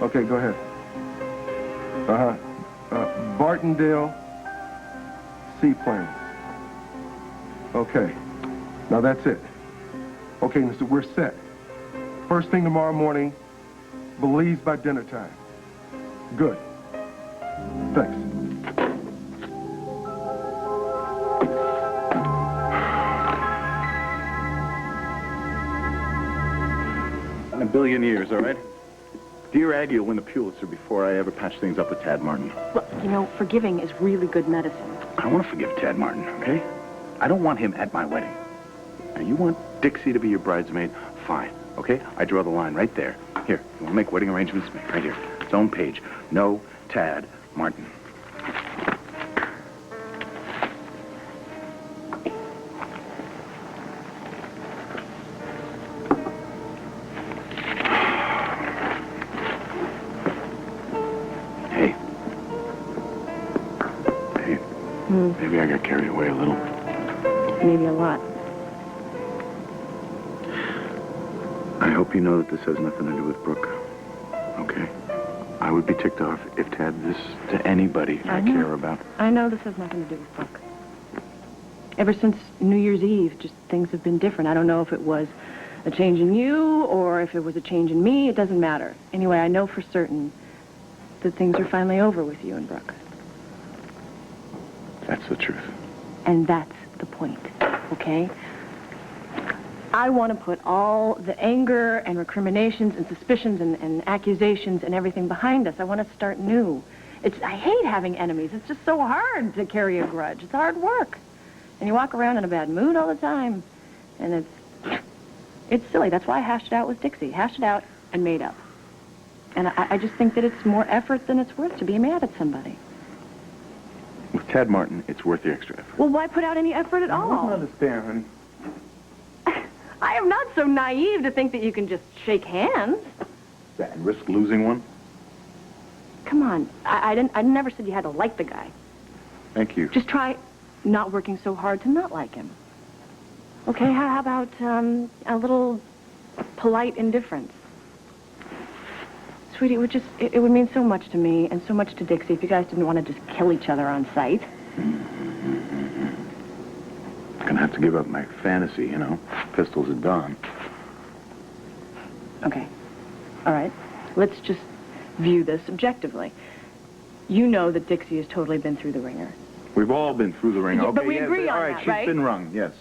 Okay, go ahead. Bartondale Seaplanes. Okay. Now that's it. Okay, so we're set. First thing tomorrow morning, Belize by dinner time. Good. Thanks. In a billion years, all right? Dear Aggie will win the Pulitzer before I ever patch things up with Tad Martin. Look, you know, forgiving is really good medicine. I don't want to forgive Tad Martin, okay? I don't want him at my wedding. Now, you want Dixie to be your bridesmaid? Fine, okay? I draw the line right there. Here, you want to make wedding arrangements? Right here. Its own page. No Tad Martin. Maybe I got carried away a little. Maybe a lot. I hope you know that this has nothing to do with Brooke. Okay? I would be ticked off if Tad did this to anybody I care about. I know this has nothing to do with Brooke. Ever since New Year's Eve, just things have been different. I don't know if it was a change in you or if it was a change in me. It doesn't matter. Anyway, I know for certain that things are finally over with you and Brooke. That's the truth. And that's the point, okay? I want to put all the anger and recriminations and suspicions and accusations and everything behind us. I want to start new. I hate having enemies. It's just so hard to carry a grudge. It's hard work. And you walk around in a bad mood all the time. And it's silly. That's why I hashed it out with Dixie. Hashed it out and made up. And I just think that it's more effort than it's worth to be mad at somebody. With Tad Martin, it's worth the extra effort. Well, why put out any effort at all? I don't understand, honey. I am not so naive to think that you can just shake hands. And risk losing one? Come on. I never said you had to like the guy. Thank you. Just try not working so hard to not like him. Okay, how about a little polite indifference? Sweetie, it would mean so much to me and so much to Dixie if you guys didn't want to just kill each other on sight. I'm gonna have to give up my fantasy, you know. Pistols at dawn. Okay. All right. Let's just view this objectively. You know that Dixie has totally been through the ringer. We've all been through the ringer. Yeah, okay, but we agree on all right, that, she's right? been wrung, yes.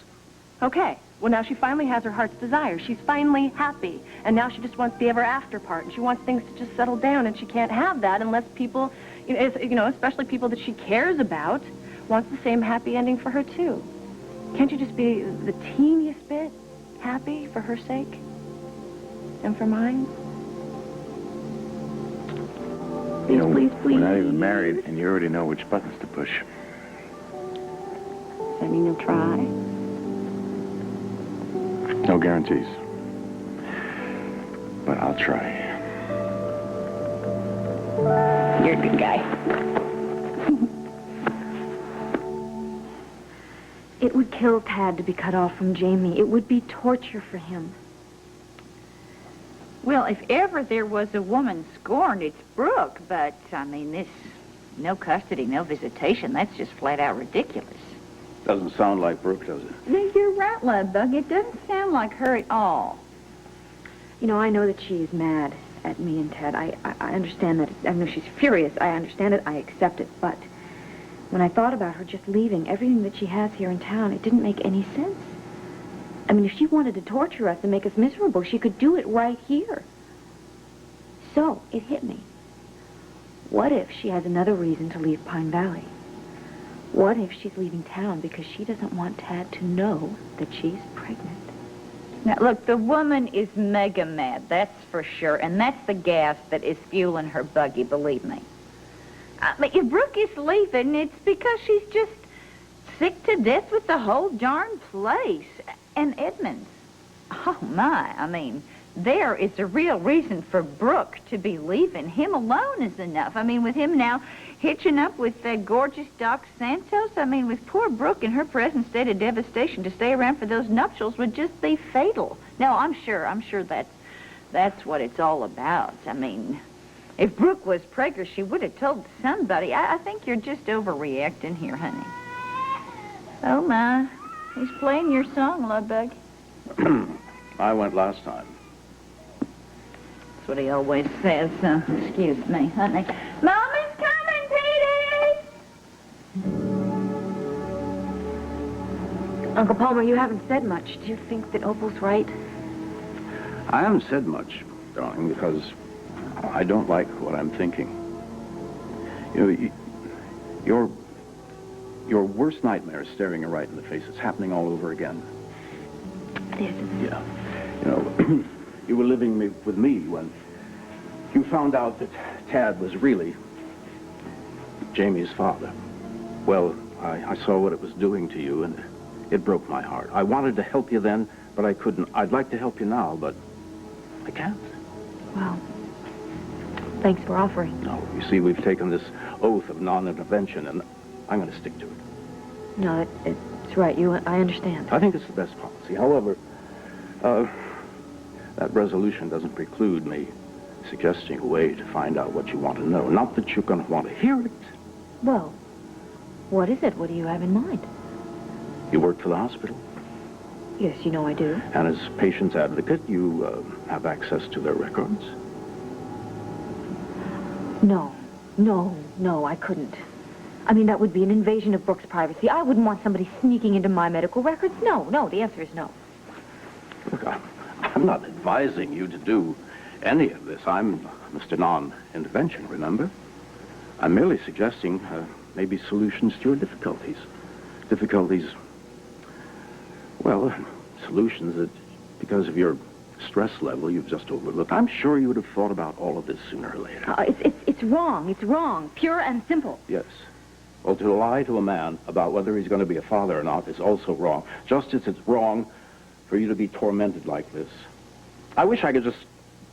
Okay. Well, now she finally has her heart's desire. She's finally happy. And now she just wants the ever after part. And she wants things to just settle down. And she can't have that unless people, especially people that she cares about, wants the same happy ending for her, too. Can't you just be the teeniest bit happy for her sake? And for mine? Please, please, please. We're not even married, and you already know which buttons to push. Does that mean you'll try? No guarantees. But I'll try. You're a good guy. It would kill Tad to be cut off from Jamie. It would be torture for him. Well, if ever there was a woman scorned, it's Brooke. But, I mean, this no custody, no visitation, that's just flat out ridiculous. Doesn't sound like Brooke, does it? You're right, Love Bug. It doesn't sound like her at all. You know, I know that she is mad at me and Ted. I understand that. I know she's furious. I understand it. I accept it. But when I thought about her just leaving everything that she has here in town, it didn't make any sense. I mean, if she wanted to torture us and make us miserable, she could do it right here. So it hit me. What if she has another reason to leave Pine Valley? What if she's leaving town because she doesn't want Tad to know that she's pregnant? Now, look, the woman is mega mad, that's for sure. And that's the gas that is fueling her buggy, believe me. But if Brooke is leaving, it's because she's just sick to death with the whole darn place. And Edmund. Oh, my. I mean, there is a real reason for Brooke to be leaving. Him alone is enough. I mean, with him now hitching up with that gorgeous Doc Santos, I mean, with poor Brooke in her present state of devastation, to stay around for those nuptials would just be fatal. No, I'm sure that's what it's all about. I mean, If Brooke was pregnant, she would have told somebody. I think you're just overreacting here, honey. Oh, my. He's playing your song, Ludbug. I went last time. That's what he always says, so excuse me, honey. Mama's coming, Petey! Uncle Palmer, you haven't said much. Do you think that Opal's right? I haven't said much, darling, because I don't like what I'm thinking. You know, your worst nightmare is staring you right in the face. It's happening all over again. It is, isn't it? Yeah. You know, you were living with me when you found out that Tad was really Jamie's father. Well, I saw what it was doing to you, and it broke my heart. I wanted to help you then, but I couldn't. I'd like to help you now, but I can't. Well, thanks for offering. No, you see, we've taken this oath of non-intervention, and I'm going to stick to it. No, it's right. I understand. I think it's the best policy. However, that resolution doesn't preclude me suggesting a way to find out what you want to know. Not that you're going to want to hear it. Well, what is it? What do you have in mind? You work for the hospital. Yes, you know I do. And as patient's advocate, you have access to their records. No, I couldn't. I mean, that would be an invasion of Brooke's privacy. I wouldn't want somebody sneaking into my medical records. No, the answer is no. Look, I'm not advising you to do any of this. I'm Mr. Non-Intervention, remember? I'm merely suggesting maybe solutions to your difficulties. Well, solutions that, because of your stress level, you've just overlooked. I'm sure you would have thought about all of this sooner or later. It's wrong. It's wrong. Pure and simple. Yes. Well, to lie to a man about whether he's going to be a father or not is also wrong. Just as it's wrong for you to be tormented like this. I wish I could just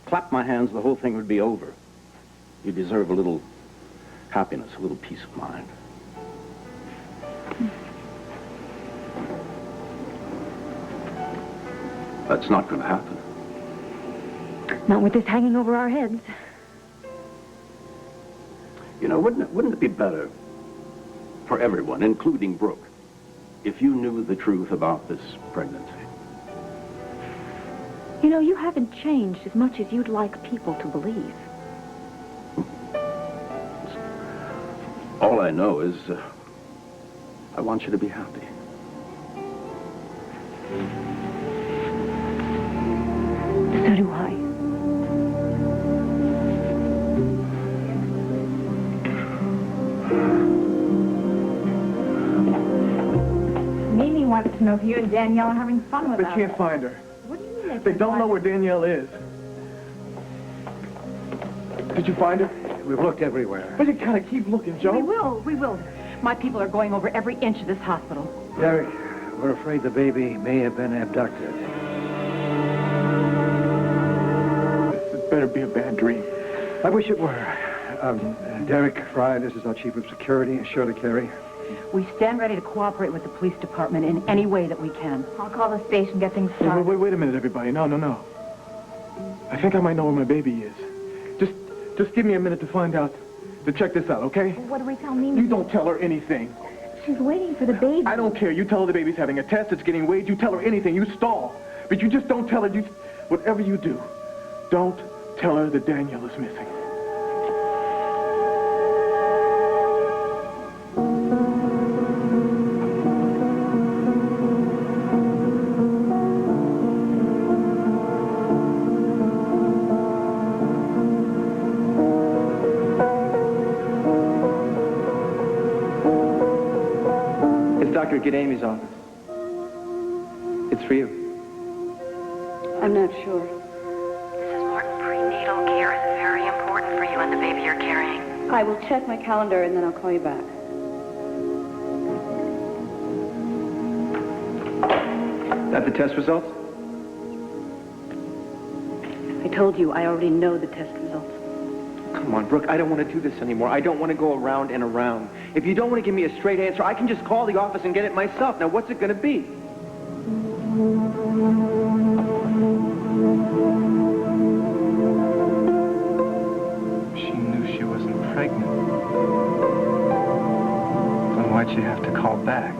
clap my hands, the whole thing would be over. You deserve a little happiness, a little peace of mind. That's not going to happen. Not with this hanging over our heads. You know, wouldn't it be better for everyone, including Brooke, if you knew the truth about this pregnancy? You know, you haven't changed as much as you'd like people to believe. All I know is I want you to be happy. So do I. Mimi wants to know if you and Danielle are having fun with They us. can't find her. What do you mean They don't know where Danielle is. Did you find her? We've looked everywhere. But you gotta keep looking, Joe. We will. My people are going over every inch of this hospital. Derek, we're afraid the baby may have been abducted. This better be a bad dream. I wish it were. Derek, Frye, this is our chief of security, Shirley Carey. We stand ready to cooperate with the police department in any way that we can. I'll call the station, get things started. Wait a minute, everybody. No. I think I might know where my baby is. Just give me a minute to find out, to check this out, okay? What do we tell Mimi? You don't tell her anything. She's waiting for the baby. I don't care. You tell her the baby's having a test, it's getting weighed. You tell her anything. You stall. But you just don't tell her. Whatever you do, don't tell her that Danielle is missing. Dr. Gadami's office. It's for you. I'm not sure. Mrs. Morton, prenatal care is very important for you and the baby you're carrying. I will check my calendar and then I'll call you back. That the test results? I told you I already know the test results. Come on, Brooke, I don't want to do this anymore. I don't want to go around and around. If you don't want to give me a straight answer, I can just call the office and get it myself. Now, what's it going to be? She you have to call back.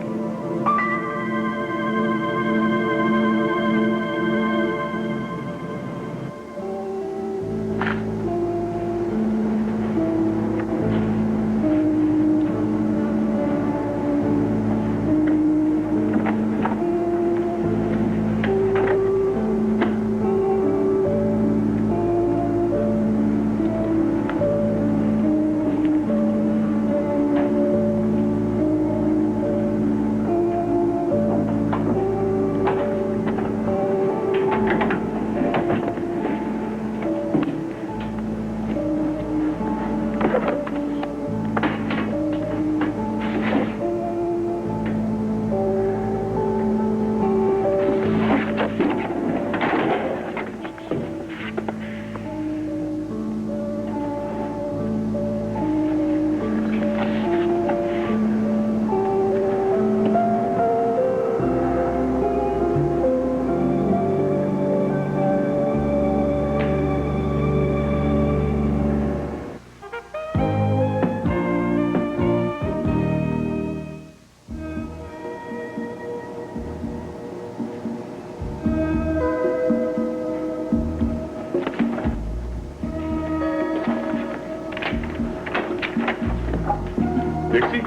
Dixie?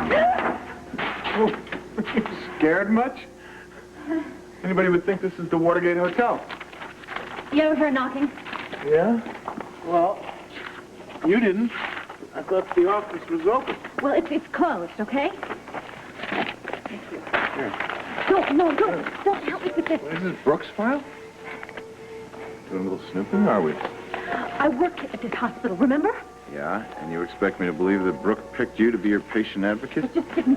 Oh, you scared much? Anybody would think this is the Watergate Hotel. You ever heard knocking? Yeah? Well, you didn't. I thought the office was open. Well, it's closed, okay? Here. Don't help me with this. What is this, Brooks' file? Doing a little snooping, are we? I work at this hospital, remember? Yeah, and you expect me to believe that Brooke picked you to be your patient advocate? It just didn't